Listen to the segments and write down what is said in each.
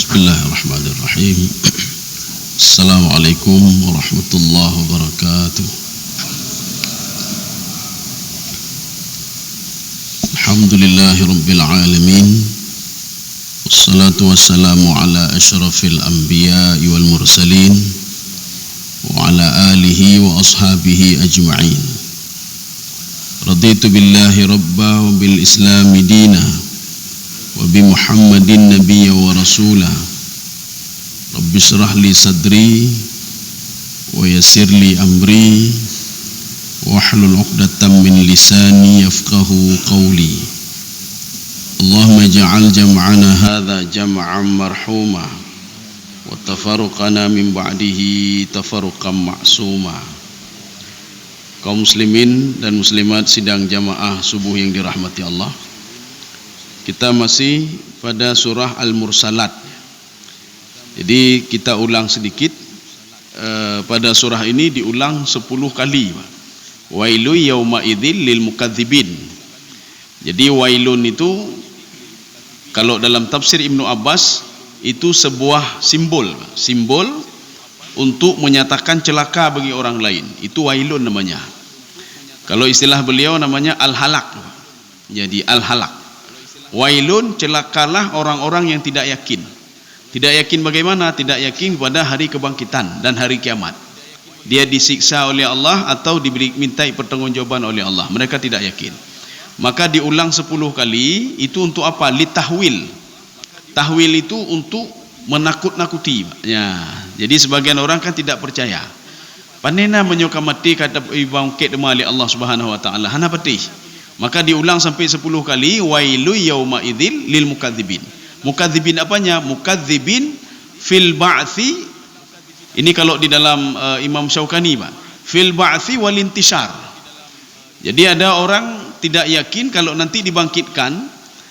Bismillahirrahmanirrahim. Assalamualaikum warahmatullahi wabarakatuh. Alhamdulillahirabbil alamin. Wassalatu wassalamu ala asyrafil anbiya'i wal mursalin wa ala alihi wa ashabihi ajma'in. Raditu billahi rabba wa bil islami dina wa bi Muhammadin nabiyya wa rasulah. Rabbi shrah li sadri wa yassir li amri wahlul 'uqdatam min lisani yafqahu qawli. Allahumma ij'al jam'ana hadza jam'an marhuma wa tafarruqana min ba'dihi tafarruqan ma'suma. Kaum muslimin dan muslimat sidang jamaah subuh yang dirahmati Allah, kita masih pada surah Al-Mursalat. Jadi kita ulang sedikit. Pada surah ini diulang 10 kali. Wailu yauma idzil lil mukadzibin. Jadi wailun itu kalau dalam tafsir Ibnu Abbas itu sebuah simbol untuk menyatakan celaka bagi orang lain. Itu wailun namanya. Kalau istilah beliau namanya al-halak. Jadi al-halak. Wailun, celakalah orang-orang yang tidak yakin. Tidak yakin bagaimana? Tidak yakin pada hari kebangkitan dan hari kiamat. Dia disiksa oleh Allah atau dimintai pertanggungjawaban oleh Allah. Mereka tidak yakin. Maka diulang 10 kali. Itu untuk apa? Litahwil. Tahwil itu untuk menakut-nakuti. Ya. Jadi sebagian orang kan tidak percaya. Panena menyoka mati kata bangkit oleh Allah Subhanahu wa taala. Hana patih. Maka diulang sampai 10 kali. Wailu yauma idzil lil mukadzibin. Mukadzibin apanya? Mukadzibin fil ba'thi. Ini kalau di dalam Imam Syaukani, Pak. Fil ba'thi wal intishar. Jadi ada orang tidak yakin kalau nanti dibangkitkan,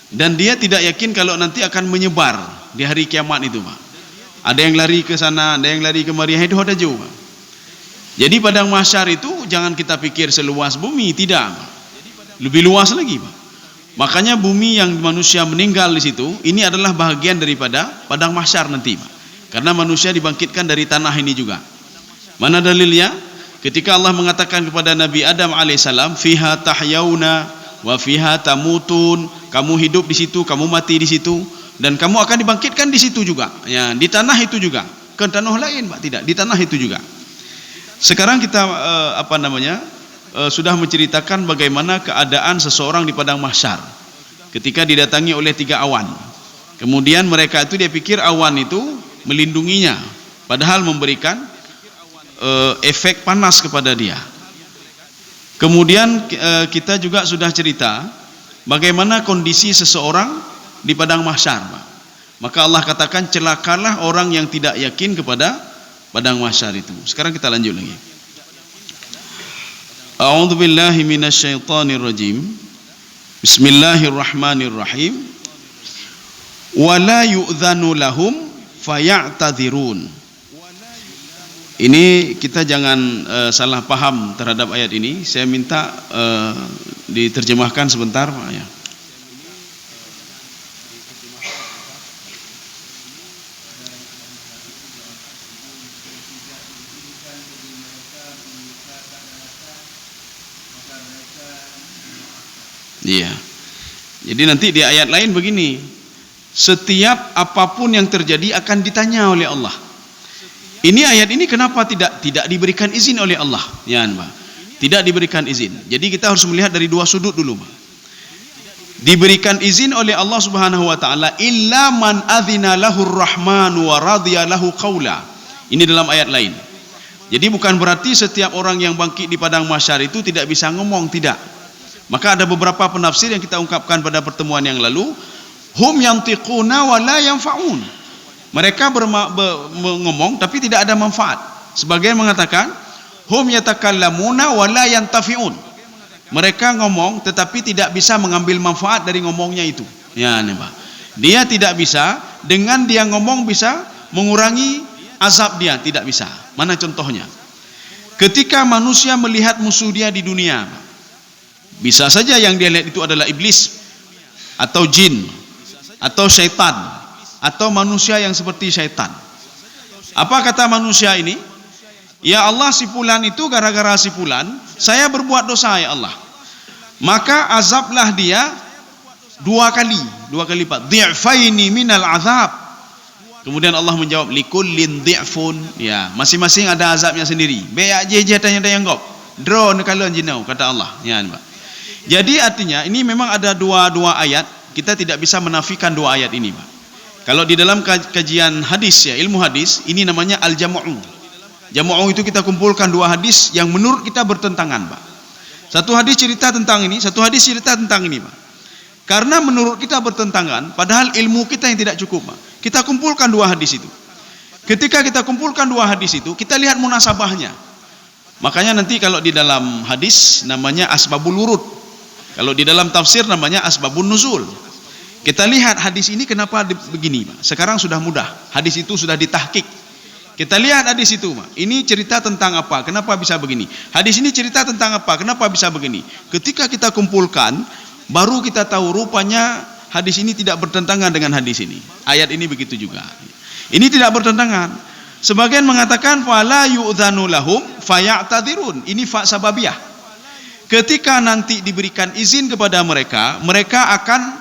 dan dia tidak yakin kalau nanti akan menyebar di hari kiamat itu, Pak. Ada yang lari ke sana, ada yang lari kemari. Itu ada jauh, Pak. Jadi padang mahsyar itu jangan kita pikir seluas bumi, tidak, Pak. Lebih luas lagi, Pak. Makanya bumi yang manusia meninggal di situ, ini adalah bahagian daripada padang mahsyar nanti, Pak. Karena manusia dibangkitkan dari tanah ini juga. Mana dalilnya? Ketika Allah mengatakan kepada Nabi Adam alaihissalam, fiha tahyauna wa fiha tamutun, kamu hidup di situ, kamu mati di situ, dan kamu akan dibangkitkan di situ juga. Ya, di tanah itu juga. Ke tanah lain, Pak, tidak, di tanah itu juga. Sekarang kita sudah menceritakan bagaimana keadaan seseorang di padang mahsyar ketika didatangi oleh 3 awan. Kemudian mereka itu dia pikir awan itu melindunginya, padahal memberikan efek panas kepada dia. Kemudian kita juga sudah cerita bagaimana kondisi seseorang di padang mahsyar. Maka Allah katakan celakalah orang yang tidak yakin kepada padang mahsyar itu. Sekarang kita lanjut lagi. A'udzu billahi minasyaitonir rajim. Bismillahirrahmanirrahim. Wala yu'dzanu lahum faya'tadzirun. Ini kita jangan salah paham terhadap ayat ini. Saya minta diterjemahkan sebentar, Pak, ya. Iya. Jadi nanti di ayat lain begini, setiap apapun yang terjadi akan ditanya oleh Allah. Ini ayat ini kenapa tidak diberikan izin oleh Allah? Ya, Pak. Tidak diberikan izin. Jadi kita harus melihat dari 2 sudut dulu, Pak. Diberikan izin oleh Allah Subhanahu wa taala illa man adzina lahur rahman wa radiya lahu qaula. Ini dalam ayat lain. Jadi bukan berarti setiap orang yang bangkit di padang mahsyar itu tidak bisa ngomong, tidak. Maka ada beberapa penafsir yang kita ungkapkan pada pertemuan yang lalu. Hum yantiquna wa la yanfa'un. Mereka ngomong tapi tidak ada manfaat. Sebagian mengatakan hum yatakallamuna wa la yantafi'un. Mereka ngomong tetapi tidak bisa mengambil manfaat dari ngomongnya itu. Ya, nih, Pak. Dia tidak bisa, dengan dia ngomong bisa mengurangi azab dia, tidak bisa. Mana contohnya? Ketika manusia melihat musuh dia di dunia, bisa saja yang dia lihat itu adalah iblis atau jin atau syaitan. atau manusia yang seperti syaitan. Apa kata manusia ini? Ya Allah, si fulan itu gara-gara si fulan saya berbuat dosa ya Allah. Maka azablah dia dua kali lipat. Dhi'faini minal azab. Kemudian Allah menjawab likullin dhi'fun. Ya, masing-masing ada azabnya sendiri. Beyak je tanya gop. Draw nekalan jinau kata Allah. Ya, Pak. Jadi artinya ini memang ada dua ayat. Kita tidak bisa menafikan dua ayat ini, Pak. Kalau di dalam kajian hadis ya, ilmu hadis, ini namanya al-jam'u. Jam'u itu kita kumpulkan dua hadis yang menurut kita bertentangan, Pak. Satu hadis cerita tentang ini, satu hadis cerita tentang ini, Pak. Karena menurut kita bertentangan, padahal ilmu kita yang tidak cukup, Pak. Kita kumpulkan dua hadis itu. Ketika kita kumpulkan dua hadis itu, kita lihat munasabahnya. Makanya nanti kalau di dalam hadis namanya asbabul wurud. Kalau di dalam tafsir namanya asbabun nuzul. Kita lihat hadis ini kenapa begini, Pak. Sekarang sudah mudah. Hadis itu sudah ditahqiq. Kita lihat hadis itu, Pak. Ini cerita tentang apa? Kenapa bisa begini? Hadis ini cerita tentang apa? Kenapa bisa begini? Ketika kita kumpulkan, baru kita tahu rupanya hadis ini tidak bertentangan dengan hadis ini. Ayat ini begitu juga. Ini tidak bertentangan. Sebagian mengatakan fala yu'dzanu lahum faya'tadirun. Ini fa sababiyah. Ketika nanti diberikan izin kepada mereka, mereka akan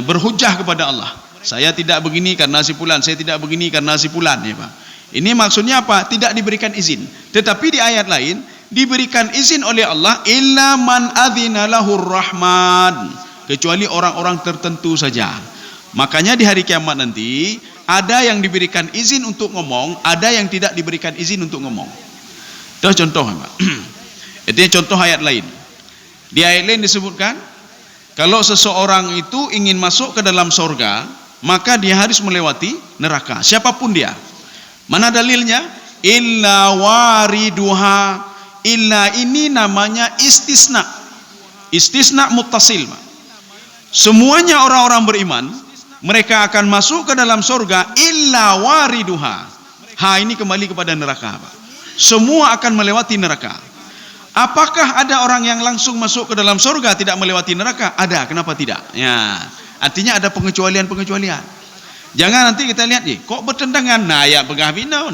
berhujjah kepada Allah. Saya tidak begini karena si fulan, saya tidak begini karena si fulan, ya Pak. Ini maksudnya apa? Tidak diberikan izin. Tetapi di ayat lain diberikan izin oleh Allah illa man adzina lahur rahman, kecuali orang-orang tertentu saja. Makanya di hari kiamat nanti ada yang diberikan izin untuk ngomong, ada yang tidak diberikan izin untuk ngomong. Itu contoh, Pak. Itu contoh ayat lain. Di ayat lain disebutkan kalau seseorang itu ingin masuk ke dalam surga, maka dia harus melewati neraka, siapapun dia. Mana dalilnya? Illa wariduha. Illa ini namanya istisna. Istisna muttasil. Semuanya orang-orang beriman, mereka akan masuk ke dalam surga illa wariduha. Ha, ini kembali kepada neraka, Pak. Semua akan melewati neraka. Apakah ada orang yang langsung masuk ke dalam surga tidak melewati neraka? Ada, kenapa tidak? Ya, artinya ada pengecualian. Jangan nanti kita lihat, kok bertentangan? Nah, ayat begah binau.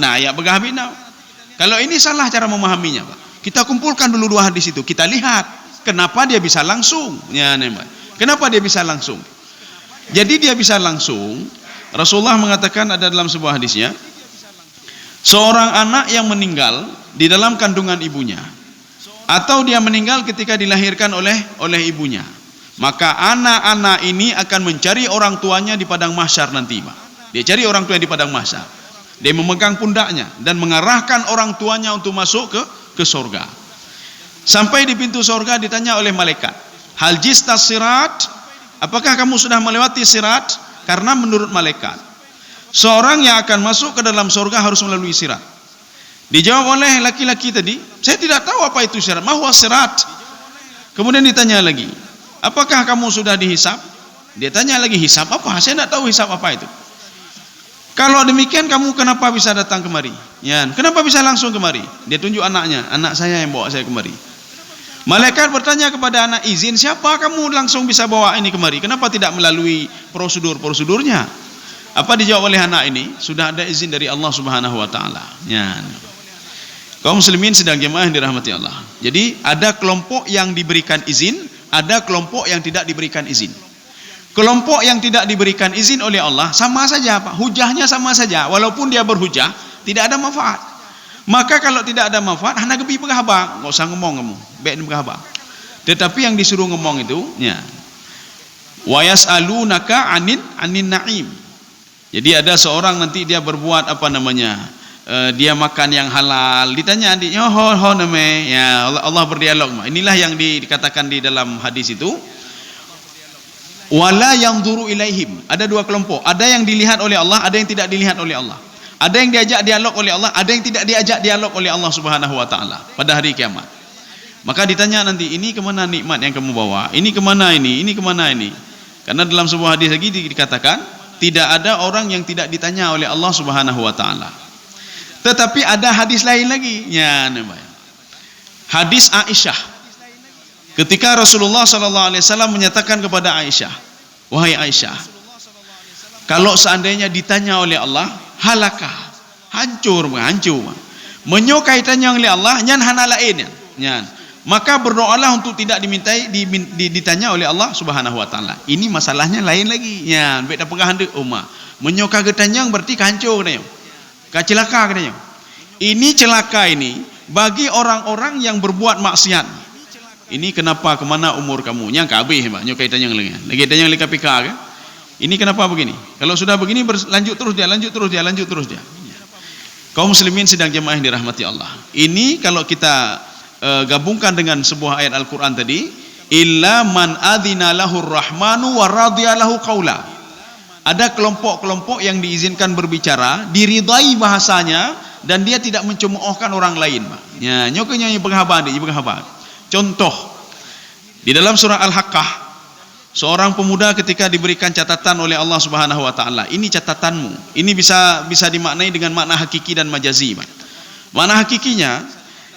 Kalau ini salah cara memahaminya, Pak. Kita kumpulkan dulu dua hadis itu, kita lihat kenapa dia bisa langsung. Ya, kenapa dia bisa langsung? Jadi dia bisa langsung. Rasulullah mengatakan ada dalam sebuah hadisnya, seorang anak yang meninggal di dalam kandungan ibunya, atau dia meninggal ketika dilahirkan oleh ibunya, maka anak-anak ini akan mencari orang tuanya di padang mahsyar nanti, Pak. Dia cari orang tuanya di padang mahsyar. Dia memegang pundaknya dan mengarahkan orang tuanya untuk masuk ke surga. Sampai di pintu surga ditanya oleh malaikat, hal jistas sirat? Apakah kamu sudah melewati sirat? Karena menurut malaikat, seorang yang akan masuk ke dalam surga harus melalui sirat. Dijawab oleh laki-laki tadi, saya tidak tahu apa itu sirat. Mahwa sirat? Kemudian ditanya lagi, apakah kamu sudah dihisab? Dia tanya lagi, hisab apa? Saya tidak tahu hisab apa itu. Kalau demikian kamu kenapa bisa datang kemari? Ya, kenapa bisa langsung kemari? Dia tunjuk anaknya, anak saya yang bawa saya kemari. Malaikat bertanya kepada anak, izin siapa kamu langsung bisa bawa ini kemari? Kenapa tidak melalui prosedurnya? Apa dijawab oleh anak ini? Sudah ada izin dari Allah Subhanahu wa taala. Ya. Kaum muslimin sedang jemaah yang dirahmati Allah. Jadi ada kelompok yang diberikan izin, ada kelompok yang tidak diberikan izin. Kelompok yang tidak diberikan izin oleh Allah sama saja, Pak. Hujahnya sama saja, walaupun dia berhujah tidak ada manfaat. Maka kalau tidak ada manfaat, hana gebi berhabang, enggak usah ngomong kamu, baik berhabang. Tetapi yang disuruh ngomong itu, ya. Wa yas'alunaka 'anin na'im. Jadi ada seorang nanti dia berbuat dia makan yang halal, ditanya adiknya, ya Allah berdialog. Inilah yang dikatakan di dalam hadis itu. Wala yanzuru ilaihim. Ada dua kelompok, ada yang dilihat oleh Allah, ada yang tidak dilihat oleh Allah. Ada yang diajak dialog oleh Allah, ada yang tidak diajak dialog oleh Allah Subhanahu wa taala pada hari kiamat. Maka ditanya nanti, ini kemana nikmat yang kamu bawa? Ini kemana ini? Ini kemana ini? Karena dalam sebuah hadis lagi dikatakan, tidak ada orang yang tidak ditanya oleh Allah Subhanahu wa taala. Tetapi ada hadis lain lagi. Ya, hadis Aisyah. Ketika Rasulullah sallallahu alaihi wasallam menyatakan kepada Aisyah, wahai Aisyah, Kalau seandainya ditanya oleh Allah, halakah, hancur. Menyokai tanya oleh Allah, nyan hana lain nyan. Maka berdoalah untuk tidak ditanya oleh Allah Subhanahu wa taala. Ini masalahnya lain lagi. Nyan, baik dah pegang handuk umma. Menyokai getanyang berarti hancur katanya. Celaka katanya. Ini celaka ini bagi orang-orang yang berbuat maksiat. Ini kenapa kemana umur kamu? Yang kabeh Pak, nyokai tanyang lagi. Lagi tanyang lagi KPK kan? Ini kenapa begini? Kalau sudah begini lanjut terus dia. Kaum muslimin sidang jemaah yang dirahmati Allah. Ini kalau kita gabungkan dengan sebuah ayat Al-Qur'an tadi, illa man adzina lahur rahmanu wa radiya lahu qaula. Ada kelompok-kelompok yang diizinkan berbicara, diridai bahasanya dan dia tidak mencemoohkan orang lain, Pak. Ya, nyokanya yang penghabar. Contoh di dalam surah Al-Haqqah, seorang pemuda ketika diberikan catatan oleh Allah Subhanahu wa taala, ini catatanmu. Ini bisa dimaknai dengan makna hakiki dan majazi, Pak. Makna hakikinya,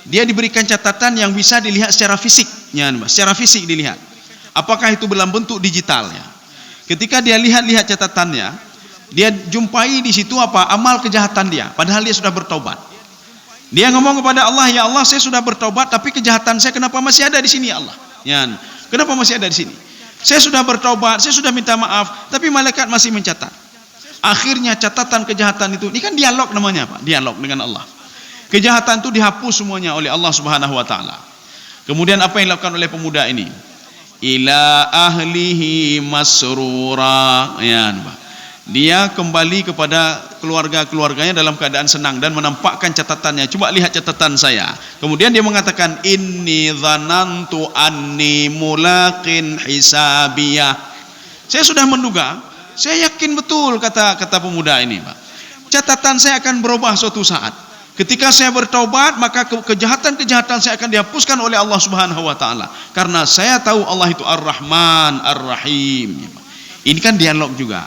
dia diberikan catatan yang bisa dilihat secara fisiknya, secara fisik dilihat. Apakah itu dalam bentuk digitalnya? Ketika dia lihat catatannya, dia jumpai di situ apa? Amal kejahatan dia, padahal dia sudah bertobat. Dia ngomong kepada Allah, ya Allah, saya sudah bertobat, tapi kejahatan saya kenapa masih ada di sini, ya Allah? Yan, kenapa masih ada di sini? Saya sudah bertobat, saya sudah minta maaf, tapi malaikat masih mencatat. Akhirnya catatan kejahatan itu, ini kan dialog namanya, Pak, dialog dengan Allah. Kejahatan itu dihapus semuanya oleh Allah Subhanahu wa taala. Kemudian apa yang dilakukan oleh pemuda ini? Ila ahlihi masrura. Yan, Pak. Dia kembali kepada keluarganya dalam keadaan senang dan menampakkan catatannya. Coba lihat catatan saya. Kemudian dia mengatakan, inni dzanantu anni mulaqin hisabiyah. Saya sudah menduga, saya yakin betul kata pemuda ini, Pak. Catatan saya akan berubah suatu saat. Ketika saya bertaubat, maka kejahatan-kejahatan saya akan dihapuskan oleh Allah Subhanahu wa taala. Karena saya tahu Allah itu Ar-Rahman, Ar-Rahim. Ini kan dialog juga.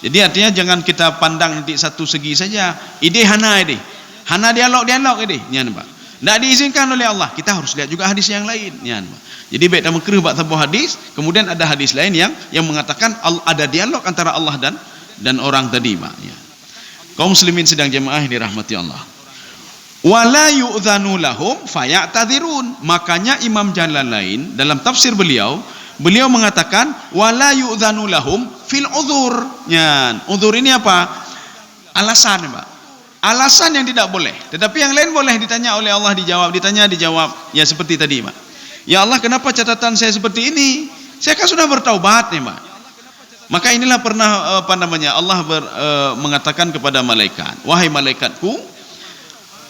Jadi artinya jangan kita pandang nanti satu segi saja. Ide hana dialog ide. Nyan, Pak. Tidak diizinkan oleh Allah. Kita harus lihat juga hadis yang lain. Nyan, Pak. Jadi baik dah mengkerah buat sebuah hadis, kemudian ada hadis lain yang mengatakan ada dialog antara Allah dan orang tadi, Pak. Ya. Kaum muslimin sedang jemaah dirahmati Allah. Wala yu'dzanu lahum faya'tadzirun. Makanya Imam Jalalain dalam tafsir beliau mengatakan wala yu'dzanu lahum fil uzur. Uzur ini apa? Alasan, Pak. Alasan yang tidak boleh. Tetapi yang lain boleh, ditanya oleh Allah dijawab. Ya seperti tadi, Pak. Ya Allah, kenapa catatan saya seperti ini? Saya kan sudah bertaubat nih, Pak. Maka inilah pernah Allah mengatakan kepada malaikat, wahai malaikatku,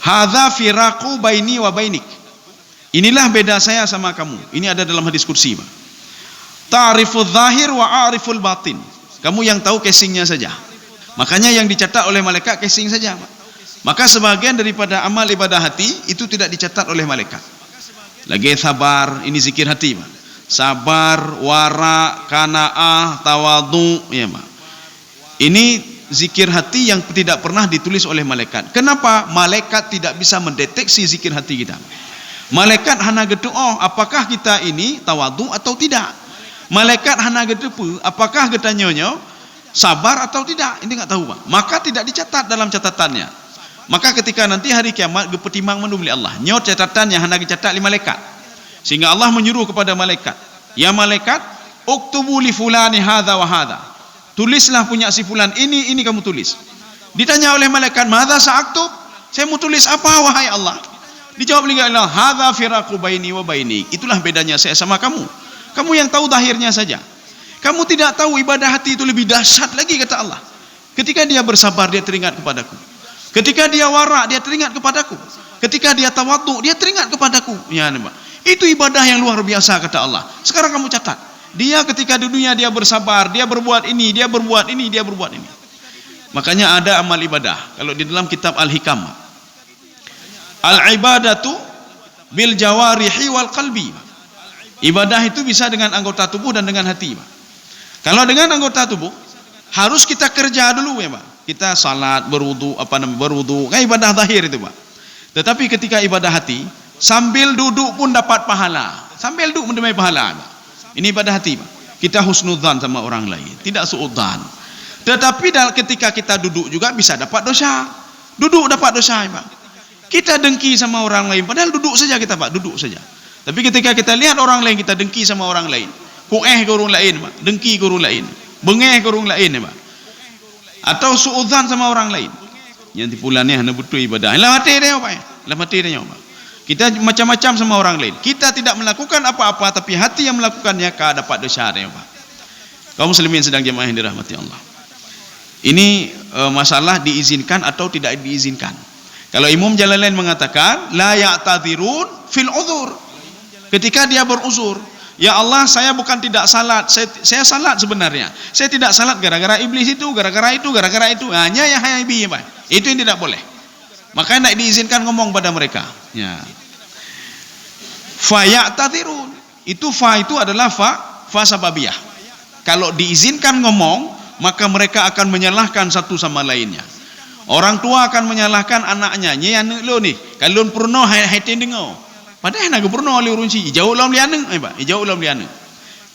hadza firaqu baini wa bainik. Inilah beda saya sama kamu. Ini ada dalam hadis kursi, Pak. Ta'riful zahir wa a'riful batin. Kamu yang tahu casingnya saja. Makanya yang dicatat oleh malaikat casing saja, Pak. Maka sebagian daripada amal ibadah hati itu tidak dicatat oleh malaikat. Lagi sabar, ini zikir hati, Pak. Sabar, wara, qanaah, tawadhu, ya, Pak. Ini zikir hati yang tidak pernah ditulis oleh malaikat. Kenapa? Malaikat tidak bisa mendeteksi zikir hati kita. Malaikat hanya gedoh, apakah kita ini tawadhu atau tidak? Malaikat hana gedepu, apakah getanyonyo sabar atau tidak? Ini enggak tahu, Pak. Maka tidak dicatat dalam catatannya. Maka ketika nanti hari kiamat gepetimang menumli Allah, nyot catatannya hana dicatat li malaikat. Sehingga Allah menyuruh kepada malaikat, ya malaikat, uktubu li fulani hadza wa hadza. Tulislah punya si fulan ini kamu tulis. Ditanya oleh malaikat, madza sa'aktub? Saya mau tulis apa wahai Allah? Dijawab oleh Allah, hadza firaqu baini wa bainik. Itulah bedanya saya sama kamu. Kamu yang tahu zahirnya saja. Kamu tidak tahu ibadah hati itu lebih dahsyat lagi, kata Allah. Ketika dia bersabar, dia teringat kepadaku. Ketika dia wara, dia teringat kepadaku. Ketika dia tawadhu, dia teringat kepadaku. Ya, Pak. Itu ibadah yang luar biasa, kata Allah. Sekarang kamu catat. Dia ketika di dunia dia bersabar, dia berbuat ini, dia berbuat ini, dia berbuat ini. Makanya ada amal ibadah. Kalau di dalam kitab Al-Hikam, al-ibadatu bil jawarihi wal qalbi. Ibadah itu bisa dengan anggota tubuh dan dengan hati, Pak. Kalau dengan anggota tubuh harus kita kerja dulu, ya, Pak. Kita salat, berwudu, kan ibadah zahir itu, Pak. Tetapi ketika ibadah hati, sambil duduk pun dapat pahala. Sambil duduk mendapat pahala, Pak. Ini ibadah hati, Pak. Kita husnudzan sama orang lain, tidak suudzan. Tetapi ketika kita duduk juga bisa dapat dosa. Duduk dapat dosa, Pak. Kita dengki sama orang lain, padahal duduk saja kita, Pak, duduk saja. Tapi ketika kita lihat orang lain, kita dengki sama orang lain. Kueh ke orang lain, Pak. Dengki ke orang lain. Bengeh ke orang lain, Pak. Atau suudzan sama orang lain. Yang tipulannya hanya butuh ibadah. Lah mati dia, Pak. Lah mati dia, Pak. Kita macam-macam sama orang lain. Kita tidak melakukan apa-apa, tapi hati yang melakukannya dapat dosa dia, Pak. Kaum muslimin sedang jemaah yang dirahmati Allah. Ini masalah diizinkan atau tidak diizinkan. Kalau Imam Jalalain mengatakan la ya'tadzirun fil uzur. Ketika dia beruzur, ya Allah, saya bukan tidak salat, saya salat sebenarnya. Saya tidak salat gara-gara iblis itu, gara-gara itu, gara-gara itu. Hanya ya haibi, Pak. Itu yang tidak boleh. Makanya tidak diizinkan ngomong pada mereka. Ya. Fa ya'tadzirun. Itu fa itu adalah fa sababiyah. Kalau diizinkan ngomong, maka mereka akan menyalahkan satu sama lainnya. Orang tua akan menyalahkan anaknya. Nya anu lo nih, kalau purno haitin dengo. Padahal nak purno oleh urunci, jauh lam liane, Pak. Jauh lam liane.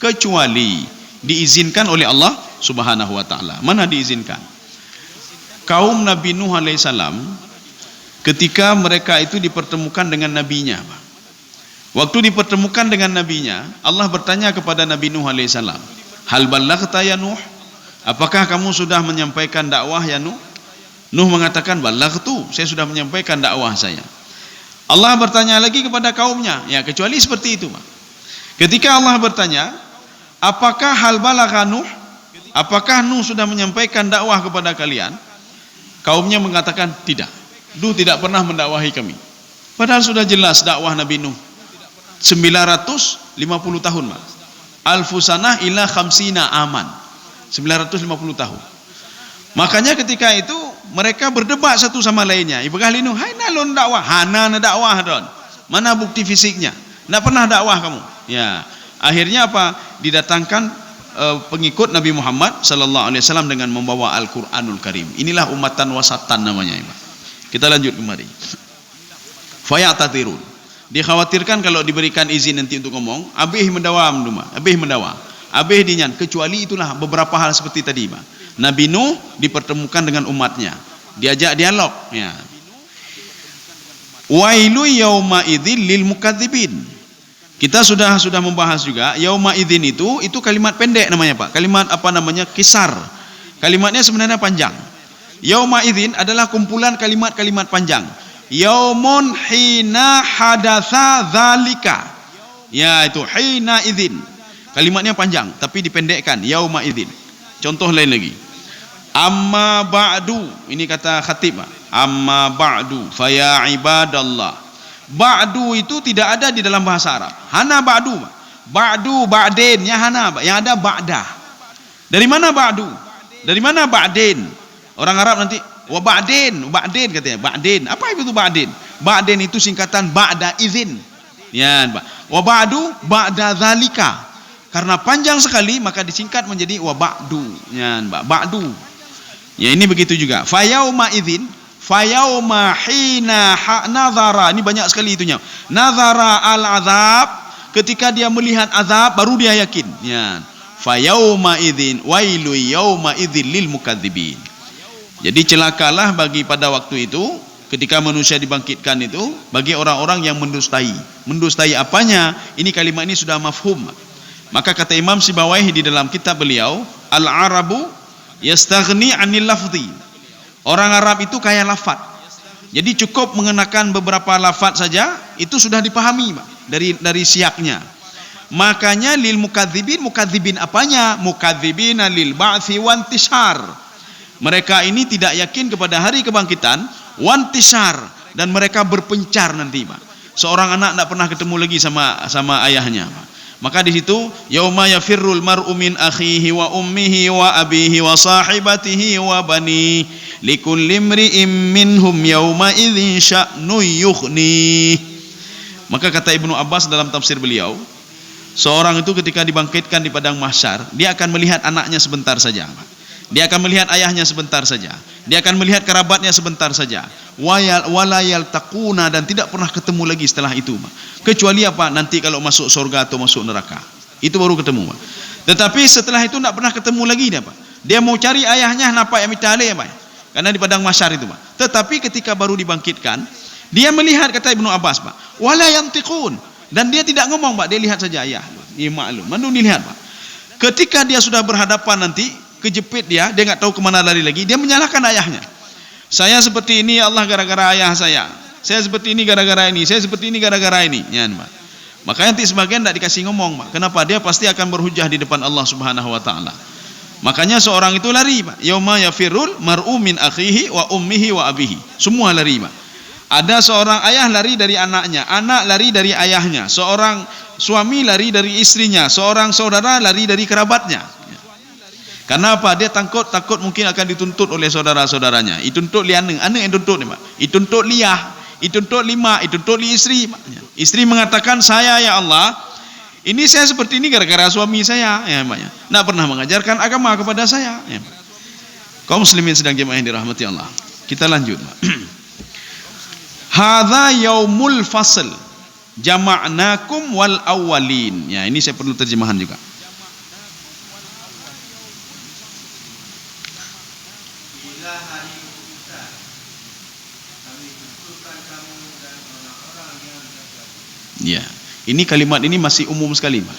Kecuali diizinkan oleh Allah Subhanahu wa taala. Mana diizinkan? Kaum Nabi Nuh alaihissalam ketika mereka itu dipertemukan dengan nabinya, Pak. Waktu dipertemukan dengan nabinya, Allah bertanya kepada Nabi Nuh alaihissalam, "Hal ballaghta ya Nuh?" Apakah kamu sudah menyampaikan dakwah ya Nuh? Nuh mengatakan, "Ballaghtu, saya sudah menyampaikan dakwah saya." Allah bertanya lagi kepada kaumnya, ya kecuali seperti itu, Pak. Ketika Allah bertanya, "Apakah hal balagha Nuh?" Apakah Nuh sudah menyampaikan dakwah kepada kalian? Kaumnya mengatakan, "Tidak. Nuh tidak pernah mendakwahi kami." Padahal sudah jelas dakwah Nabi Nuh 950 tahun, Pak. Alfusanah ila khamsina aman. 950 tahun. Makanya ketika itu mereka berdebat satu sama lainnya. Ibu Nuh, "Hai nalon dakwah, hana na dakwah don. Mana bukti fisiknya? Tidak pernah dakwah kamu." Ya, akhirnya apa? Didatangkan pengikut Nabi Muhammad sallallahu alaihi wasallam dengan membawa Al-Qur'anul Karim. Inilah umatan wasatan namanya, Pak. Kita lanjut kembali. Fayatatirun. Dikhawatirkan kalau diberikan izin nanti untuk ngomong, abih mendawam duma, abih mendawa. Abih dinyan, kecuali itulah beberapa hal seperti tadi, Pak. Nabi Nuh dipertemukan dengan umatnya, diajak dialog, ya. Wailu yauma idzil lil mukadzibin. Kita sudah membahas juga yauma idzin itu kalimat pendek namanya, Pak. Kalimat apa namanya? Kisar. Kalimatnya sebenarnya panjang. Yauma idzin adalah kumpulan kalimat-kalimat panjang. Yaumun hina hadatsa dzalika. Ya, itu hina idzin. Kalimatnya panjang tapi dipendekkan, yauma idzin. Contoh lain lagi. Amma ba'du, ini kata khatib, amma ba'du fa ya ibadallah. Ba'du itu tidak ada di dalam bahasa Arab. Hana ba'du. Ba'du ba'din, ya hana, yang ada ba'da. Dari mana ba'du? Dari mana ba'din? Orang Arab nanti wa ba'din katanya. Ba'din. Apa itu ba'din? Ba'din itu singkatan ba'da izin. Ya, wa ba'du ba'da zalika. Karena panjang sekali maka disingkat menjadi wa ba'du. Ya, ba'du. Ya, ini begitu juga. Fa yauma idzin, fa yauma hina nazara. Ini banyak sekali itunya. Nazara al-azab, ketika dia melihat azab baru dia yakin. Ya. Fa yauma idzin wailu yauma idzil lil mukadzibin. Jadi celakalah bagi pada waktu itu ketika manusia dibangkitkan itu bagi orang-orang yang mendustai. Mendustai apanya? Ini kalimat ini sudah mafhum. Maka kata Imam Sibawaihi di dalam kitab beliau, Al-Arabu yastaghni 'anil lafzi. Orang Arab itu kaya lafaz. Jadi cukup mengenakan beberapa lafaz saja itu sudah dipahami, Pak, dari siaknya. Makanya lil mukadzibin apanya? Mukadzibina lil ba'tsi wan tishar. Mereka ini tidak yakin kepada hari kebangkitan, wan tishar, dan mereka berpencar nanti, Pak. Seorang anak tidak pernah ketemu lagi sama ayahnya, Pak. Maka di situ yauma yafirrul mar'u min akhihi wa ummihi wa abihi wa sahibatihi wa bani likulli imri'in minhum yauma idzin sya'nu yughni. Maka kata Ibnu Abbas dalam tafsir beliau, seorang itu ketika dibangkitkan di padang mahsyar, dia akan melihat anaknya sebentar saja. Dia akan melihat ayahnya sebentar saja. Dia akan melihat kerabatnya sebentar saja. Wala yaltaquna, dan tidak pernah ketemu lagi setelah itu. Kecuali apa? Nanti kalau masuk surga atau masuk neraka. Itu baru ketemu. Tetapi setelah itu tidak pernah ketemu lagi dia, Pak. Dia mau cari ayahnya nampak yang mitale Pak. Karena di padang mahsyar itu Pak. Tetapi ketika baru dibangkitkan, dia melihat, kata Ibnu Abbas Pak, wala yantiqun, dan dia tidak ngomong Pak, dia lihat saja ayah. Ia maklum, mandung dilihat Pak. Ketika dia sudah berhadapan nanti, kejepit dia enggak tahu kemana lari lagi, dia menyalahkan ayahnya. Saya seperti ini ya Allah gara-gara ayah saya. Saya seperti ini gara-gara ini, saya seperti ini gara-gara ini. Ya, Pak. Makanya nanti sebagian tidak dikasih ngomong Pak. Kenapa? Dia pasti akan berhujah di depan Allah Subhanahu wa taala. Makanya seorang itu lari Pak. Yauma yafirul mar'u min akhihi wa ummihi wa abihi. Semua lari Pak. Ada seorang ayah lari dari anaknya, anak lari dari ayahnya, seorang suami lari dari istrinya, seorang saudara lari dari kerabatnya. Karena apa? Dia takut mungkin akan dituntut oleh saudara-saudaranya. Dituntut lianeng, anak yang tuntut ni Pak. Dituntut liyah, dituntut lima, dituntut li istri. Istri mengatakan, saya ya Allah, ini saya seperti ini gara-gara suami saya, ya Pak. Tidak pernah mengajarkan agama kepada saya. Ya, Pak. Kaum muslimin sedang jemaah yang dirahmati Allah. Kita lanjut Pak. Hadza yaumul fasl jama'nakum wal awwalin. Ya, ini saya perlu terjemahan juga. Ya, ini kalimat ini masih umum sekali Pak.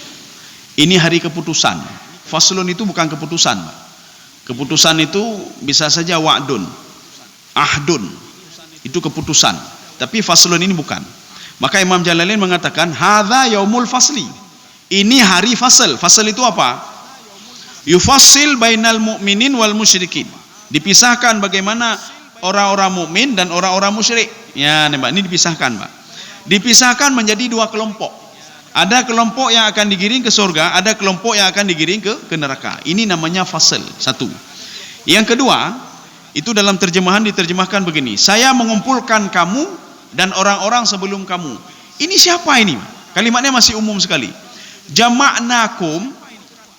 Ini hari keputusan. Faslun itu bukan keputusan Pak. Keputusan itu bisa saja wa'dun, ahdun, itu keputusan. Tapi faslun ini bukan. Maka Imam Jalalain mengatakan hadza yaumul fasli. Ini hari fasl. Fasl itu apa? Yufassil bainal mu'minin wal musyrikin. Dipisahkan bagaimana orang-orang mukmin dan orang-orang musyrik. Ya, Pak, ini dipisahkan Pak. Dipisahkan menjadi dua kelompok. Ada kelompok yang akan digiring ke surga, ada kelompok yang akan digiring ke neraka. Ini namanya fasl, satu. Yang kedua, itu dalam terjemahan diterjemahkan begini, saya mengumpulkan kamu dan orang-orang sebelum kamu. Ini siapa ini? Kalimatnya masih umum sekali. Jama'nakum,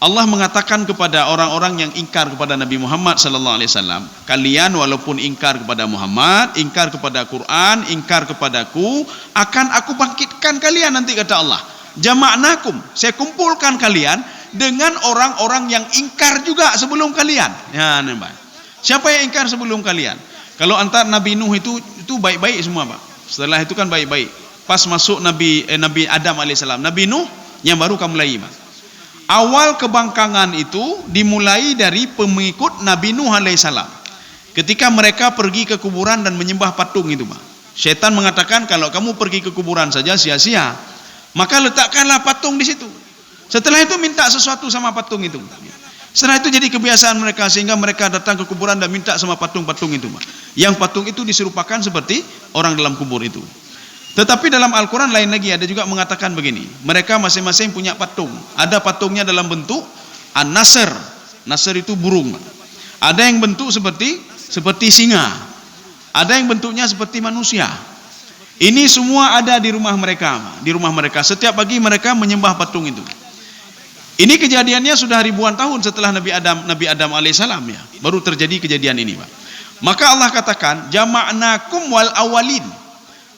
Allah mengatakan kepada orang-orang yang ingkar kepada Nabi Muhammad sallallahu alaihi wasallam, kalian walaupun ingkar kepada Muhammad, ingkar kepada Quran, ingkar kepadaku, akan aku bangkitkan kalian nanti, kata Allah. Jama'nakum, saya kumpulkan kalian dengan orang-orang yang ingkar juga sebelum kalian. Ya, nampak. Siapa yang ingkar sebelum kalian? Kalau antar Nabi Nuh itu baik-baik semua Pak. Setelah itu kan baik-baik. Pas masuk Nabi Adam alaihissalam, Nabi Nuh yang baru kamu mulai Pak. Awal kebangkangan itu dimulai dari pengikut Nabi Nuh alaihissalam. Ketika mereka pergi ke kuburan dan menyembah patung itu Pak. Syaitan mengatakan kalau kamu pergi ke kuburan saja sia-sia, maka letakkanlah patung di situ. Setelah itu minta sesuatu sama patung itu. Setelah itu jadi kebiasaan mereka sehingga mereka datang ke kuburan dan minta sama patung-patung itu Pak. Yang patung itu diserupakan seperti orang dalam kubur itu. Tetapi dalam Al-Quran lain lagi, ada juga mengatakan begini, mereka masing-masing punya patung. Ada patungnya dalam bentuk an-nasr. Nasr itu burung. Ada yang bentuk seperti singa. Ada yang bentuknya seperti manusia. Ini semua ada di rumah mereka. Di rumah mereka setiap pagi mereka menyembah patung itu. Ini kejadiannya sudah ribuan tahun setelah Nabi Adam alaihissalam ya. Baru terjadi kejadian ini Pak. Maka Allah katakan jama'nakum wal awalin.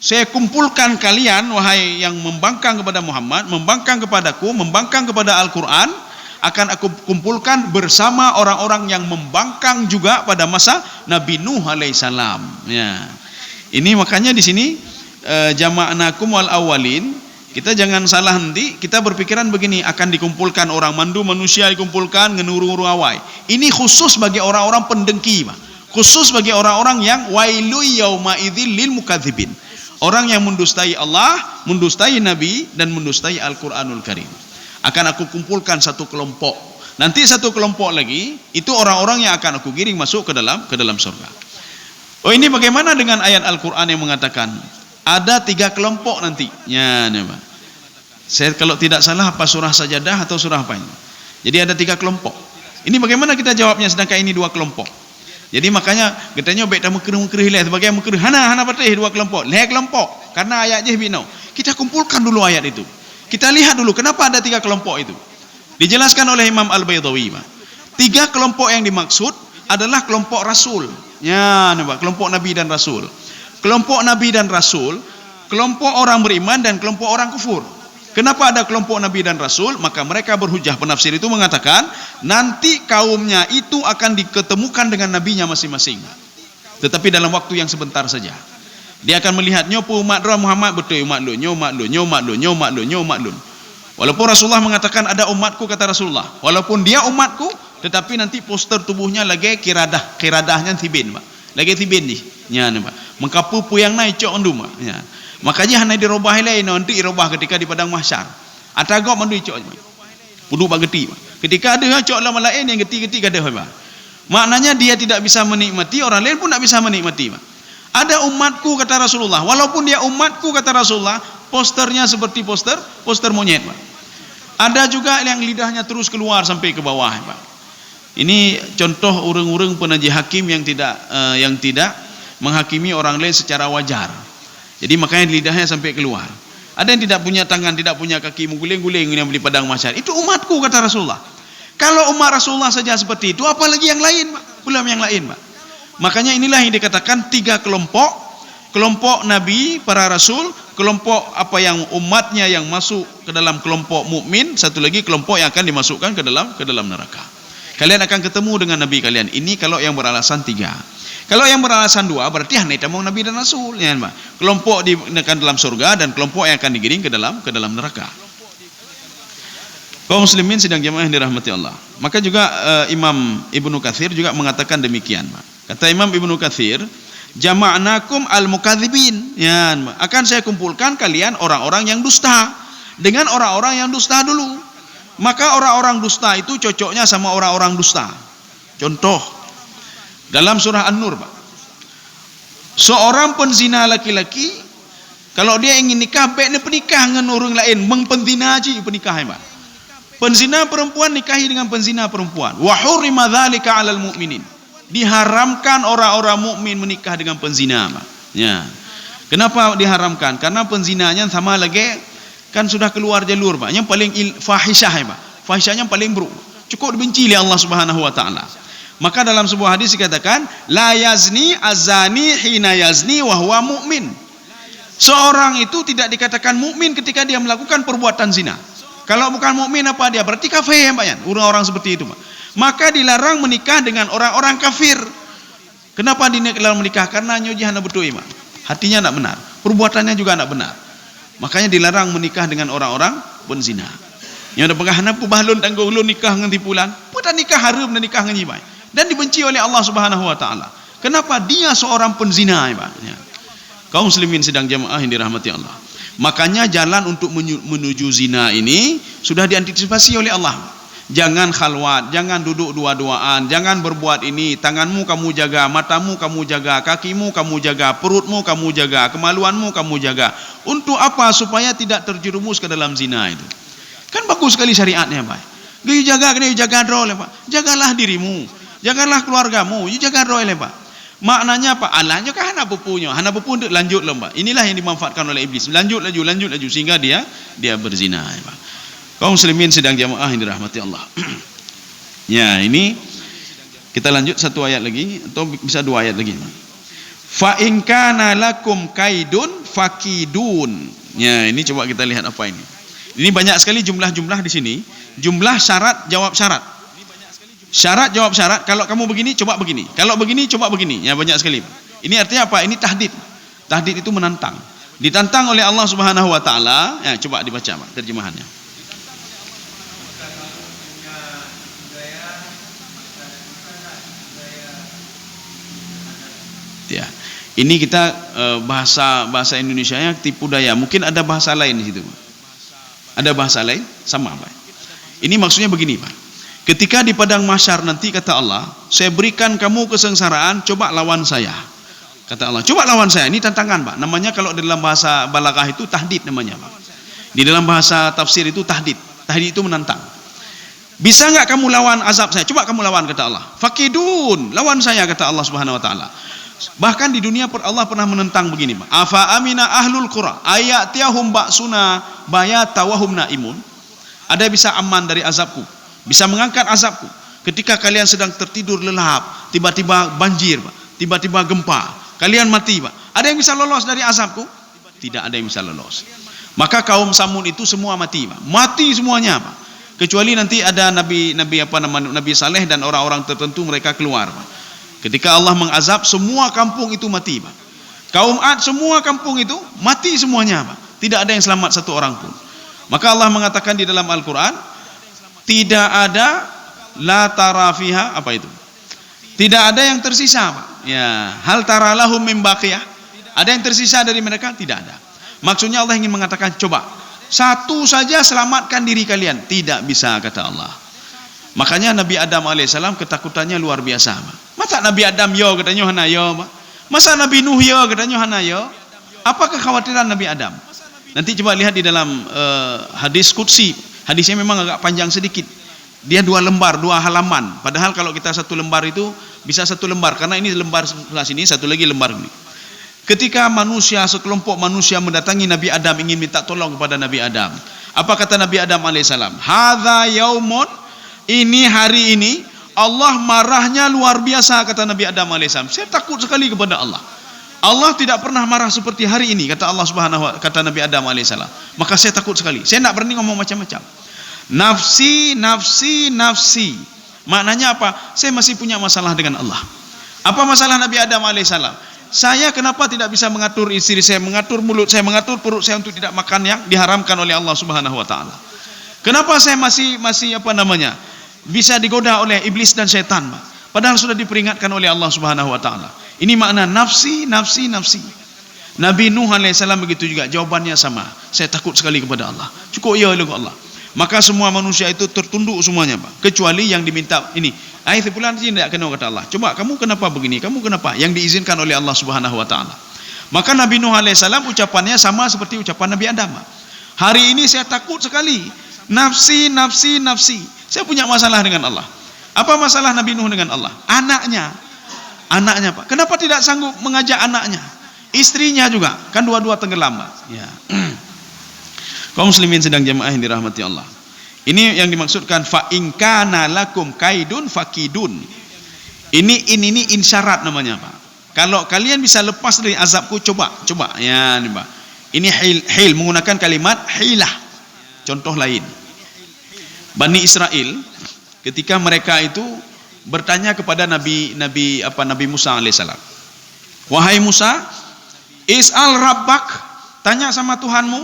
Saya kumpulkan kalian wahai yang membangkang kepada Muhammad, membangkang kepadaku, membangkang kepada Al-Quran, akan aku kumpulkan bersama orang-orang yang membangkang juga pada masa Nabi Nuh alaihissalam. Ya. Ini makanya di sini jama'nakum wal awalin, kita jangan salah nanti kita berpikiran begini, akan dikumpulkan orang mandu manusia dikumpulkan ngenuru-nguru awai. Ini khusus bagi orang-orang pendengki, Pak. Khusus bagi orang-orang yang wailu yauma idzil lil mukadzibin. Orang yang mendustai Allah, mendustai Nabi dan mendustai Al-Qur'anul Karim. Akan aku kumpulkan satu kelompok. Nanti satu kelompok lagi itu orang-orang yang akan aku giring masuk ke dalam surga. Oh, ini bagaimana dengan ayat Al-Qur'an yang mengatakan ada 3 kelompok nanti. Ya, Pak. Saya kalau tidak salah apa surah Sajadah atau surah apa ini? Jadi ada 3 kelompok. Ini bagaimana kita jawabnya sedangkan ini 2 kelompok? Jadi makanya katanya baik dah mengkerih-mengkerih lah sebagai mengkerih hana patih 2 kelompok. Leh kelompok karena ayatnya binau. Kita kumpulkan dulu ayat itu. Kita lihat dulu kenapa ada 3 kelompok itu. Dijelaskan oleh Imam Al-Baydawi. 3 kelompok yang dimaksud adalah kelompok Rasul. Ya, nampak kelompok Nabi dan Rasul. Kelompok Nabi dan Rasul, kelompok orang beriman dan kelompok orang kufur. Kenapa ada kelompok Nabi dan Rasul? Maka mereka berhujah, penafsir itu mengatakan nanti kaumnya itu akan diketemukan dengan nabinya masing-masing, tetapi dalam waktu yang sebentar saja. Dia akan melihat nyopo umat Muhammad betul umat lu, nyomak lu. Walaupun Rasulullah mengatakan ada umatku, kata Rasulullah, walaupun dia umatku, tetapi nanti poster tubuhnya lagi kiradahnya tibin, Pak. Lagi tibin ni. Nya Pak. Mengkapu puyang naik cok nduma. Ya. Makanya hanya dirubah lain nanti dirubah ketika di padang mahsyar. Atagok mandu cok. Puduk bageti. Ketika ada cok lama lain yang geti-geti kada Pak. Maknanya dia tidak bisa menikmati, orang lain pun tak bisa menikmati, Pak. Ada umatku, kata Rasulullah. Walaupun dia umatku, kata Rasulullah, posternya seperti poster monyet, Pak. Ada juga yang lidahnya terus keluar sampai ke bawah, Pak. Ini contoh urang-urang penajih hakim yang tidak menghakimi orang lain secara wajar. Jadi makanya lidahnya sampai keluar. Ada yang tidak punya tangan, tidak punya kaki, mengguling-guling yang di padang mahsyar. Itu umatku, kata Rasulullah. Kalau umat Rasulullah saja seperti itu, apalagi yang lain, Pak? Belum yang lain, Pak. Makanya inilah yang dikatakan 3 kelompok. Kelompok Nabi, para Rasul, kelompok apa yang umatnya yang masuk ke dalam kelompok mukmin, satu lagi kelompok yang akan dimasukkan ke dalam neraka. Kalian akan ketemu dengan Nabi kalian. Ini kalau yang beralasan 3. Kalau yang beralasan 2, berarti hanya tamang Nabi dan Rasul, ya, Pak. Kelompok akan dalam surga dan kelompok yang akan digiring ke dalam neraka. Kaum muslimin sidang jamaah yang dirahmati Allah. Maka juga Imam Ibnu Katsir juga mengatakan demikian, Pak. Kata Imam Ibnu Katsir, jama'nakum al-mukadzibin. Ya, akan saya kumpulkan kalian orang-orang yang dusta dengan orang-orang yang dusta dulu. Maka orang-orang dusta itu cocoknya sama orang-orang dusta. Contoh dalam surah An-Nur, Pak. Seorang penzina laki-laki kalau dia ingin nikah, baiknya penikah dengan orang lain, mengpenzina aja penikah, Pak. Penzina perempuan nikahi dengan penzina perempuan. Wa hurrima dzalika 'alal mu'minin. Diharamkan orang-orang mukmin menikah dengan penzina, Pak. Ya. Kenapa diharamkan? Karena penzinanya sama lagi kan sudah keluar jalur, Pak. Yang paling fahisyah, Pak. Fahisyahnya paling buruk. Cukup dibenci oleh Allah Subhanahu wa taala. Maka dalam sebuah hadis dikatakan, la yazni azani hina yazni wa huwa mu'min. Seorang itu tidak dikatakan mukmin ketika dia melakukan perbuatan zina. Kalau bukan mukmin apa dia? Berarti kafir, Pak. Orang-orang seperti itu, Pak. Maka dilarang menikah dengan orang-orang kafir. Kenapa dilarang menikah? Karena nyojihana betul, Pak. Hatinya tidak benar, perbuatannya juga tidak benar. Makanya dilarang menikah dengan orang-orang penzina. Yang ada pengahana pubahlun tanggung lu nikah dengan tipulan. Putan nikah haram dan nikah dengan jibai. Dan dibenci oleh Allah Subhanahu wa taala. Kenapa? Dia seorang penzina, Pak. Ya. Kaum muslimin sedang jamaah yang dirahmati Allah. Makanya jalan untuk menuju zina ini sudah diantisipasi oleh Allah. Jangan khalwat, jangan duduk dua-duaan, jangan berbuat ini. Tanganmu kamu jaga, matamu kamu jaga, kakimu kamu jaga, perutmu kamu jaga, kemaluanmu kamu jaga. Untuk apa? Supaya tidak terjerumus ke dalam zina itu. Kan bagus sekali syariatnya, Pak. Gaya jaga role, Pak. Jagalah dirimu, jagalah keluargamu, jaga role, Pak. Maknanya apa? Alahnya kan hana pupunya, hana pupu untuk lanjut lomba. Inilah yang dimanfaatkan oleh iblis. Lanjut sehingga dia berzina, Pak. Kaum muslimin sedang jamaah yang dirahmati Allah. Ya, ini kita lanjut satu ayat lagi atau bisa 2 ayat lagi. Fa in kana lakum kaidun fakidun. Ya, ini coba kita lihat apa ini. Ini banyak sekali jumlah-jumlah di sini. Jumlah syarat jawab syarat. Syarat jawab syarat. Kalau kamu begini, coba begini. Kalau begini, coba begini. Ya, banyak sekali. Ini artinya apa? Ini tahdid. Tahdid itu menantang. Ditantang oleh Allah Subhanahu wa taala. Ya, coba dibaca, Pak, terjemahannya. Ya. Ini kita bahasa Indonesianya tipu daya. Mungkin ada bahasa lain di situ. Ada bahasa lain sama, Pak. Ini maksudnya begini, Pak. Ketika di padang mahsyar nanti kata Allah, saya berikan kamu kesengsaraan, coba lawan saya. Kata Allah, coba lawan saya. Ini tantangan, Pak. Namanya kalau dalam bahasa balaghah itu tahdid namanya, Pak. Di dalam bahasa tafsir itu tahdid. Tahdid itu menantang. Bisa enggak kamu lawan azab saya? Coba kamu lawan, kata Allah. Fakidun, lawan saya, kata Allah Subhanahu wa taala. Bahkan di dunia Allah pernah menentang begini, Pak. Afa amina ahlul qura ayatiyahum ba'suna bayata wa hum naimun. Ada bisa aman dari azabku, bisa mengangkat azabku ketika kalian sedang tertidur lelap, tiba-tiba banjir, Pak. Tiba-tiba gempa, kalian mati, Pak. Ada yang bisa lolos dari azabku? Tidak ada yang bisa lolos. Maka kaum Samud itu semua mati, Pak. Mati semuanya, Pak. Kecuali nanti ada Nabi Saleh dan orang-orang tertentu mereka keluar, Pak. Ketika Allah mengazab, semua kampung itu mati, Pak. Kaum Ad semua kampung itu mati semuanya, Pak. Tidak ada yang selamat satu orang pun. Maka Allah mengatakan di dalam Al-Quran, tidak ada la tara fiha, apa itu? Tidak ada yang tersisa, Pak. Ya, hal tara lahum min baqiyah. Ada yang tersisa dari mereka? Tidak ada. Maksudnya Allah ingin mengatakan, coba satu saja selamatkan diri kalian. Tidak bisa, kata Allah. Makanya Nabi Adam alaihissalam ketakutannya luar biasa, Pak. Masa Nabi Adam yo katanya hana yo, Pak? Masa Nabi Nuh yo katanya hana yo? Apa kekhawatiran Nabi Adam? Nanti coba lihat di dalam hadis qudsi. Hadisnya memang agak panjang sedikit. Dia 2 lembar, 2 halaman. Padahal kalau kita 1 lembar itu bisa 1 lembar, karena ini lembar sebelah sini, satu lagi lembar ini. Ketika sekelompok manusia mendatangi Nabi Adam ingin minta tolong kepada Nabi Adam, apa kata Nabi Adam alaihissalam? Hadza yaumun, ini hari ini Allah marahnya luar biasa, kata Nabi Adam alaihissalam. Saya takut sekali kepada Allah. Allah tidak pernah marah seperti hari ini, kata Allah kata Nabi Adam alaihissalam. Maka saya takut sekali. Saya tidak berani ngomong macam-macam. Nafsi, nafsi, nafsi. Maknanya apa? Saya masih punya masalah dengan Allah. Apa masalah Nabi Adam alaihissalam? Saya kenapa tidak bisa mengatur istri saya, mengatur mulut saya, mengatur perut saya untuk tidak makan yang diharamkan oleh Allah Subhanahu wa taala? Kenapa saya masih bisa digoda oleh iblis dan setan, Pak? Padahal sudah diperingatkan oleh Allah Subhanahu wa taala. Ini makna nafsi, nafsi, nafsi. Nabi Nuh alaihissalam begitu juga, jawabannya sama. Saya takut sekali kepada Allah. Cukup ya oleh Allah. Maka semua manusia itu tertunduk semuanya, Pak. Kecuali yang diminta ini. Ayat bulan tidak kena, kata Allah. Coba kamu kenapa begini? Kamu kenapa? Yang diizinkan oleh Allah Subhanahu wa taala. Maka Nabi Nuh alaihissalam ucapannya sama seperti ucapan Nabi Adam. Hari ini saya takut sekali. Nafsi, nafsi, nafsi. Saya punya masalah dengan Allah. Apa masalah Nabi Nuh dengan Allah? Anaknya, Pak. Kenapa tidak sanggup mengajak anaknya? Istrinya juga, kan dua-dua tenggelam, Pak. Ya. Kaum muslimin sedang jemaah yang dirahmati Allah. Ini yang dimaksudkan fa in kana lakum kaidun fakidun. Ini insyarat namanya, Pak. Kalau kalian bisa lepas dari azabku, coba. Ya, ini, Pak. Ini hil menggunakan kalimat hilah. Contoh lain. Bani Israel ketika mereka itu bertanya kepada Nabi Musa alaihissalam. Wahai Musa, is'al rabbak, tanya sama Tuhanmu,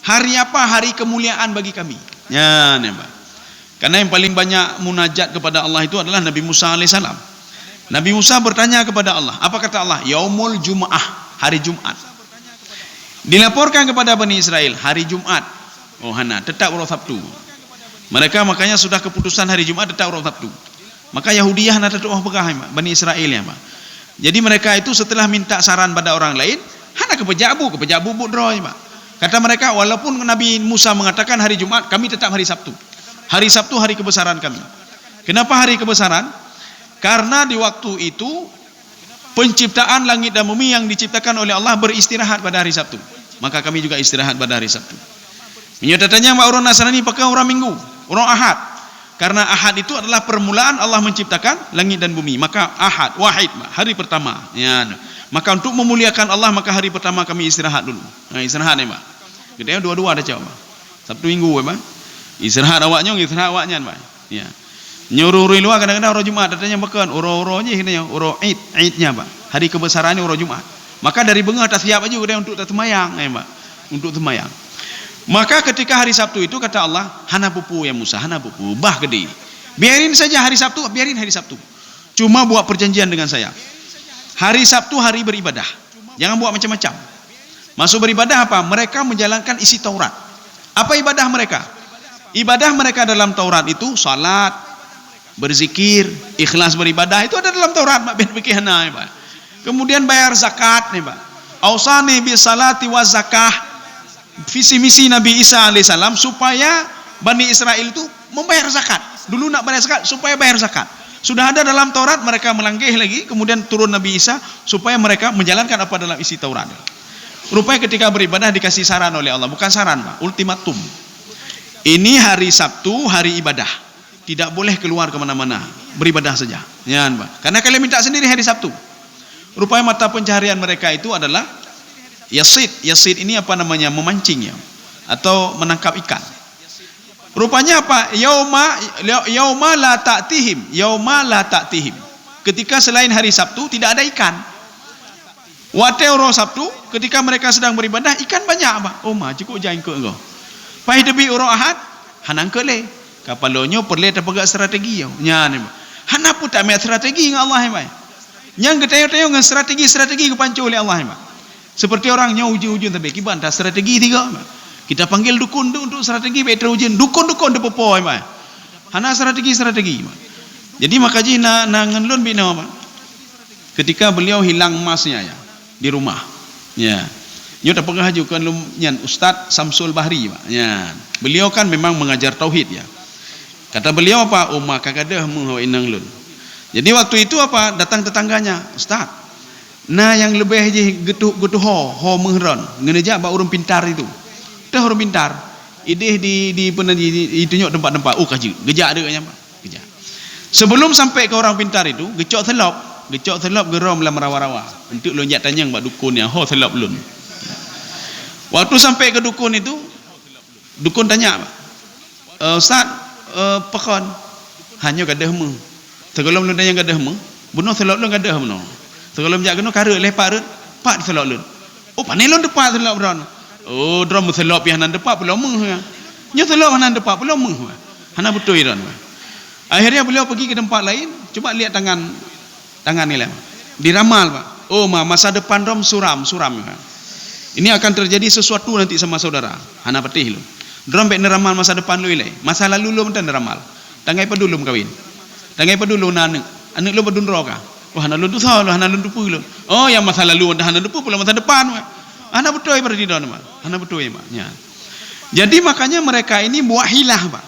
hari apa hari kemuliaan bagi kami? Ya, nih, Pak. Karena yang paling banyak munajat kepada Allah itu adalah Nabi Musa alaihissalam. Nabi Musa bertanya kepada Allah. Apa kata Allah? Yaumul Jum'ah, hari Jumat. Dilaporkan kepada Bani Israel, hari Jumat. Oh, hana, tetap orang Sabtu. Mereka makanya sudah keputusan hari Jumat tetap orang Sabtu. Maka Yahudiyah nak tetap orang Bani Israel, ya, Pak. Jadi mereka itu setelah minta saran pada orang lain, hana kepejabu budroh, ya, Pak. Kata mereka, walaupun Nabi Musa mengatakan hari Jumat, kami tetap hari Sabtu. Hari Sabtu hari kebesaran kami. Kenapa hari kebesaran? Karena di waktu itu penciptaan langit dan bumi yang diciptakan oleh Allah beristirahat pada hari Sabtu. Maka kami juga istirahat pada hari Sabtu. Menyatakannya orang Nasrani pakai orang Minggu, orang Ahad. Karena Ahad itu adalah permulaan Allah menciptakan langit dan bumi. Maka Ahad, wahid, hari pertama. Ya. Maka untuk memuliakan Allah, maka hari pertama kami istirahat dulu. Nah, istirahat, ya, Pak. Kita dua-dua ada jawab. Sabtu Minggu, ya, Pak. Istirahat awaknya, Pak. Ya. Nyuruh luar kadang-kadang orang Jumat datanya makan oro-oronya katanya, oro Idnya, Pak. Hari kebesarannya oro Jumat. Maka dari bengah tak siap aja udah untuk temayang, ya, Pak. Untuk temayang. Maka ketika hari Sabtu itu kata Allah, hana pupu ya Musa, hana pupu, bah gede. Biarin saja hari Sabtu, biarin hari Sabtu. Cuma buat perjanjian dengan saya. Hari Sabtu hari beribadah. Jangan buat macam-macam. Masuk beribadah apa? Mereka menjalankan isi Taurat. Apa ibadah mereka? Ibadah mereka dalam Taurat itu salat, berzikir, ikhlas beribadah, itu ada dalam Taurat, Pak. Ben fikihna, Pak. Kemudian bayar zakat, nih, Pak. Ausani bis salati wa zakah. Visi misi Nabi Isa alaihissalam supaya Bani Israel itu membayar zakat. Dulu nak bayar zakat supaya bayar zakat. Sudah ada dalam Taurat, mereka melanggih lagi, kemudian turun Nabi Isa supaya mereka menjalankan apa dalam isi Taurat. Rupanya ketika beribadah dikasih saran oleh Allah, bukan saran, Pak, ultimatum. Ini hari Sabtu, hari ibadah. Tidak boleh keluar kemana-mana, beribadah saja. Ya, Pak. Karena kalian minta sendiri hari Sabtu. Rupanya mata pencaharian mereka itu adalah Yasid ini apa namanya? Memancing, ya. atau menangkap ikan. Rupanya apa? Yauma la ta'tihim, yauma la ta'tihim. Ketika selain hari Sabtu tidak ada ikan. Wate oro Sabtu ketika mereka sedang beribadah ikan banyak apa? Oh ma cukup jain ke engkau. Pai debi oro Ahad hanang kele. Kapalonyo perle terpegak strategi yo. Nya ni. Hana pun tak mai strategi dengan Allah mai. Yang getayo-tayo dengan strategi kepancu oleh Allah mai. Seperti orangnya ujung-ujung tadi kiban tak strategi tiga. Kita panggil dukun untuk strategi baik terujen. Dukun-dukun de popo mai. Hana strategi. Jadi makaji na ngenlun bina apa? Ketika beliau hilang emasnya ya di rumah. Ya. Nyo tak pernah hajukan lumnyan Ustaz Samsul Bahri Pak. Ya. Beliau kan memang mengajar tauhid ya. Kata beliau apa? Umma kagadah mu inang lun. Jadi waktu itu apa? Datang tetangganya, Ustaz. Nah yang lebih je getuh ho mehron. Ngeneja ba urang pintar itu. Tah urang pintar. Ideh di pernah ditunjuk tempat-tempat. Oh kaji, gejak ada katanya Pak. Gejak. Sebelum sampai ke orang pintar itu, gecok telop gerom dalam rawa-rawa. Untuk lonjak tanyang bak dukun yang ho telop lun. Waktu sampai ke dukun itu, dukun tanya, Ustaz, pekon hanya gadah mu. Tegalom lun tanya gadah mu, bunuh telop lun gadah mu. Tegalom jak kena kara lepak rut, pak telop lun. Oh panelon depak telop ron. Oh drum telop yang nan depak pulau mu. Nya telop nan depak pulau mu. Hana betul ron. Akhirnya beliau pergi ke tempat lain, coba lihat tangan ni lah. Diramal Pak. Oh masa depan rom suram. Ini akan terjadi sesuatu nanti sama saudara. Hana petih lu. Drom bek neramal masa depan lu ilai. Masa lalu lu mentan neramal. Tangai pa dulu kawin. Tangai pa dulu anak lu badunro ka. Oh hana lu tu sa lu, hana lu tu pu lu. Oh yang masa lalu dah hana lu pu masa depan. Hana betul berarti don Pak. Hana betul Pak. Ya. Jadi makanya mereka ini buat hilah Pak.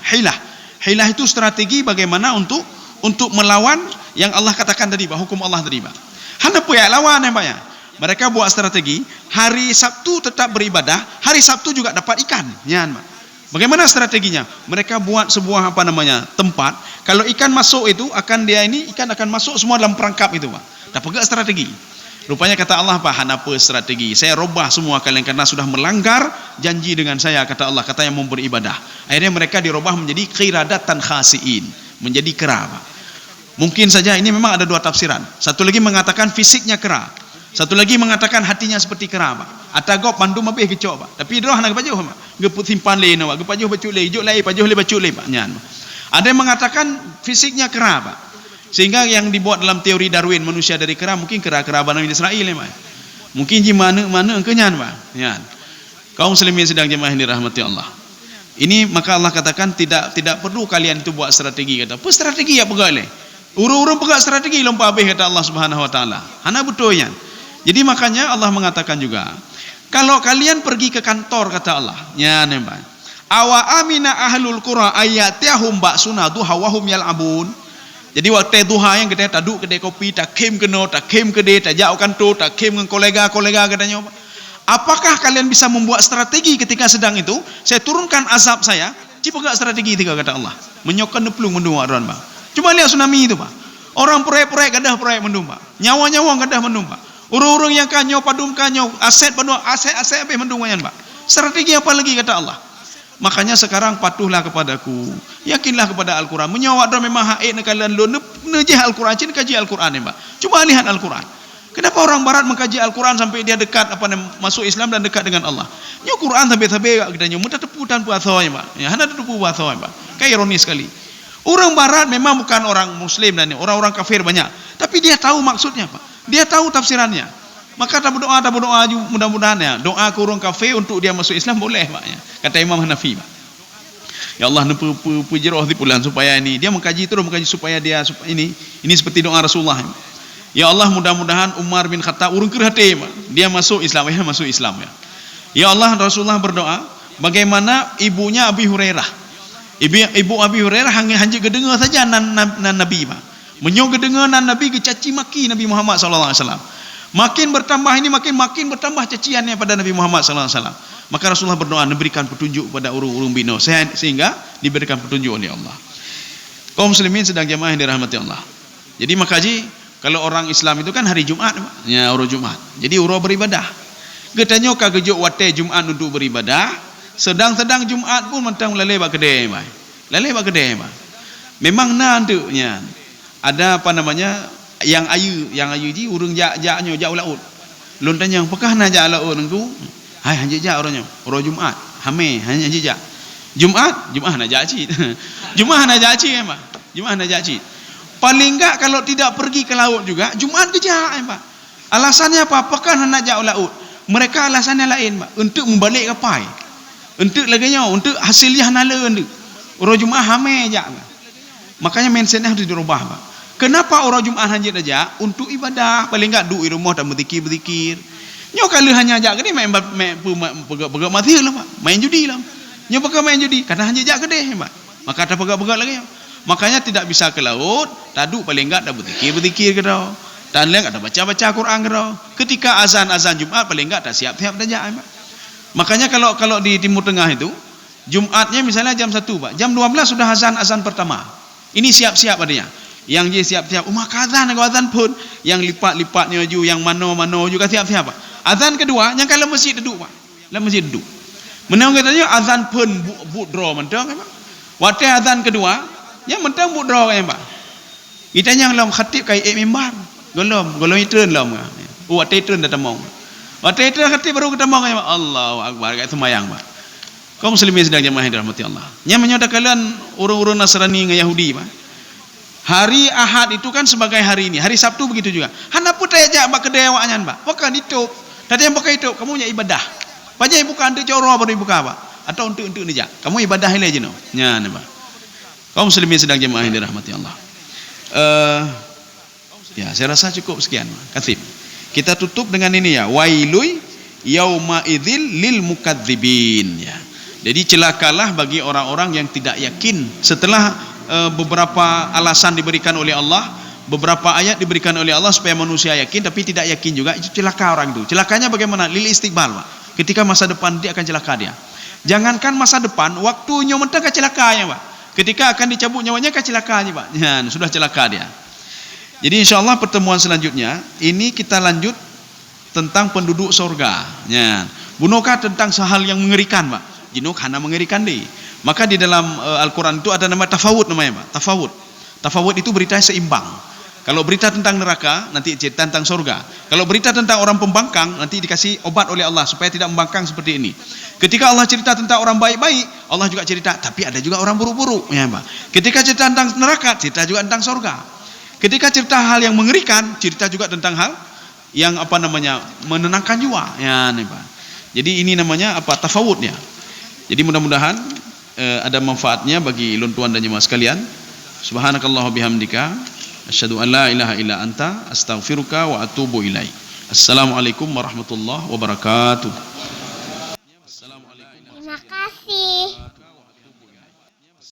Hilah itu strategi bagaimana untuk melawan yang Allah katakan tadi Pak, hukum Allah tadi Pak. Hana pu ya lawan Pak ya. Mereka buat strategi, hari Sabtu tetap beribadah, hari Sabtu juga dapat ikan. Nyan, Pak. Bagaimana strateginya? Mereka buat sebuah tempat. Kalau ikan masuk itu ikan akan masuk semua dalam perangkap itu, Pak. Tak pegang strategi. Rupanya kata Allah, Pak, hana apa strategi? Saya robah semua kalian karena sudah melanggar janji dengan saya, kata Allah, kata yang mau beribadah. Akhirnya mereka dirubah menjadi qiradatan khasiin, menjadi kera, Pak. Mungkin saja ini memang ada dua tafsiran. Satu lagi mengatakan fisiknya kera. Satu lagi mengatakan hatinya seperti kera Pak. Atagop pandum habis kecok Pak. Tapi dia nak bajuh Pak. Geput simpan lain Pak. Gepajuh bacuk lain, juk lain, pajuh lain bacuk lain Pak. Nyan. Ada yang mengatakan fisiknya kera Pak. Sehingga yang dibuat dalam teori Darwin manusia dari kera mungkin kera-kera Bani Israel Pak. Mungkin di mana kenyan Pak. Nyan. Kaum muslimin sedang jemaah yang dirahmati Allah. Ini maka Allah katakan tidak perlu kalian itu buat strategi kata. Apa strategi ya pegang urung-urung pegang strategi lompat habis kata Allah Subhanahu wa taala. Hana betulnya. Jadi makanya Allah mengatakan juga, kalau kalian pergi ke kantor kata Allah, ya nembak. Awa amina ahlul qura ayatihum ba'suna duha wa hum yal'abun. Jadi waktu duha yang kita taduk kedai kopi, tak kem keno, tak kem kedai, tak jauh kantor, tak kem dengan kolega katanya. Apakah kalian bisa membuat strategi ketika sedang itu? Saya turunkan azab saya, cipagak strategi tiga kata Allah. Menyokkan nepelung mendung orang Pak. Cuma lihat tsunami itu Pak. Orang proyek gadah proyek mendung Pak. Nyawa gadah mendung Pak. Urung-urung yang kanyo padum kanyo aset habis mendungannya Pak. Strategi apa lagi kata Allah? Makanya sekarang patuhlah kepadaku, yakinlah kepada Al-Quran. Menyawa dah memang haid kalian lu nejah Al-Quran, cina kaji Al-Quran ya Pak. Coba lihat Al-Quran. Kenapa orang barat mengkaji Al-Quran sampai dia dekat masuk Islam dan dekat dengan Allah? Nyo Quran sampai kita nyo mudah tepu tanpa athoy Pak. Ya hana tepu athoy Pak. Kayak ironis sekali. Orang barat memang bukan orang muslim dan orang-orang kafir banyak, tapi dia tahu maksudnya Pak. Dia tahu tafsirannya. Maka tak berdoa mudah-mudahan ya. Doa ke orang kafir untuk dia masuk Islam boleh Pak ya. Kata Imam Hanafi Pak. Ya Allah puji roh di bulan supaya ini dia mengkaji supaya ini seperti doa Rasulullah. Ya Allah mudah-mudahan Umar bin Khattab urung kerhati Pak. Dia masuk Islam ya. Ya Allah Rasulullah berdoa bagaimana ibunya Abi Hurairah. Ibu Abi Hurairah hanya kedengar saja nan Nabi Pak. Menyok kedengar nan Nabi kecaci maki Nabi Muhammad sallallahu alaihi wasallam. Makin bertambah ini makin bertambah caciannya pada Nabi Muhammad sallallahu alaihi wasallam. Maka Rasulullah berdoa diberikan petunjuk pada urung-urung bino sehingga diberikan petunjuk oleh Allah. Kaum muslimin sedang jemaah yang dirahmati Allah. Jadi makaji kalau orang Islam itu kan hari Jumat Pak. Ya urung Jumat. Jadi urung beribadah. Getanyo ka gejuk wate Jumat untuk beribadah sedang-sedang Jumaat pun mentang lalai bak kedai mai. Lalai bak kedai mai. Memang nantuknya ada apa namanya yang ayu ji urang jaknya jak laut. Lon tanya apakah nak jak laut nengku? Hai hanya jak orangnya. Orang Jumaat. Hame hanya jak. Jumaat nak jak cit. Jumaat nak jak cit apa? Jumaat nak jak cit. Paling enggak kalau tidak pergi ke laut juga Jumaat kerja apa? Alasannya apa? Apakah nak jak laut? Mereka alasannya lain, Pak. Untuk membalik kapal. Untuk laganya, untuk hasilnya nala untuk. Orang Jumaat hame jak. Makanya mindsetnya harus dirubah, Pak. Kenapa orang Jumaat hanya aja? Untuk ibadah. Paling enggak duduk di rumah dan berzikir. Nyo kalau hanya ajak gede main pegak mati lah, Pak. Main judi lah. Nyo pakai main judi karena hanya ajak gede, Pak. Maka ada pegak lagi. Makanya tidak bisa ke laut, taduk paling enggak ada berzikir ke dah. Dan lain ada baca Quran ke dah. Ketika azan Jumaat paling enggak ada siap-siap dah, Pak. Makanya kalau di Timur Tengah itu Jumatnya misalnya jam 1, Pak. Jam 12 sudah azan pertama. Ini siap-siap adanya. Yang dia siap-siap umat azan pun yang lipat-lipatnya ju yang mano juga siap-siap, Pak. Azan kedua yang kalau masjid duduk, Pak. Dalam masjid duduk. Menang katanya azan pun budro mentang, Pak. Waktu azan kedua yang mentang budro kan, Pak. Kita yang lam khatib kai mimbar. Golom itu lam. Waktu itu dah temong. Waktu itu khatib baru ketemu kan, Pak. Allahu akbar kat sembahyang, Pak. Kaum muslimin sedang jemaah yang dirahmati Allah. Yang menyatakan kalian urung-urung Nasrani dengan Yahudi, Pak. Hari Ahad itu kan sebagai hari ini. Hari Sabtu begitu juga. Hana pun tak ajak bak kedai awaknya, Pak. Bukan itu. Tadi yang pakai itu kamu nya ibadah. Pajai bukan untuk coro baru buka, Pak. Atau untuk ni jak. Kamu ibadah ile je no. Nya, Pak. Kaum muslimin sedang jemaah yang dirahmati Allah. Ya, saya rasa cukup sekian, Kathib. Kita tutup dengan ini ya. Wailui yauma idzil lil mukadzibin ya. Jadi celakalah bagi orang-orang yang tidak yakin setelah beberapa alasan diberikan oleh Allah, beberapa ayat diberikan oleh Allah supaya manusia yakin tapi tidak yakin juga, itu celaka orang itu. Celakanya bagaimana? Lil istiqbal, Pak. Ketika masa depan dia akan celaka dia. Jangankan masa depan, waktunya mentang kecelakaannya, Pak. Ketika akan dicabut nyawanya kecelakaannya, Pak. Ya, sudah celaka dia. Jadi insyaallah pertemuan selanjutnya ini kita lanjut tentang penduduk surga. Ya. Bunukah tentang hal yang mengerikan, Pak. Jinuk hana mengerikan deh. Maka di dalam Al-Quran itu ada nama tafawud namanya, Pak. Tafawud itu berita seimbang. Kalau berita tentang neraka nanti cerita tentang surga. Kalau berita tentang orang pembangkang nanti dikasih obat oleh Allah supaya tidak membangkang seperti ini. Ketika Allah cerita tentang orang baik-baik, Allah juga cerita tapi ada juga orang buruk-buruk, ya, Pak. Ketika cerita tentang neraka, cerita juga tentang surga. Ketika cerita hal yang mengerikan, cerita juga tentang hal yang apa namanya menenangkan jiwa, ya, nih, Pak. Jadi ini namanya apa? Tafawudnya. Jadi mudah-mudahan ada manfaatnya bagi luntuan dan jemaah sekalian. Subhanakallah bihamdika asyhadu an la ilaha illa anta astaghfiruka wa atubu ilaik. Assalamualaikum warahmatullahi wabarakatuh.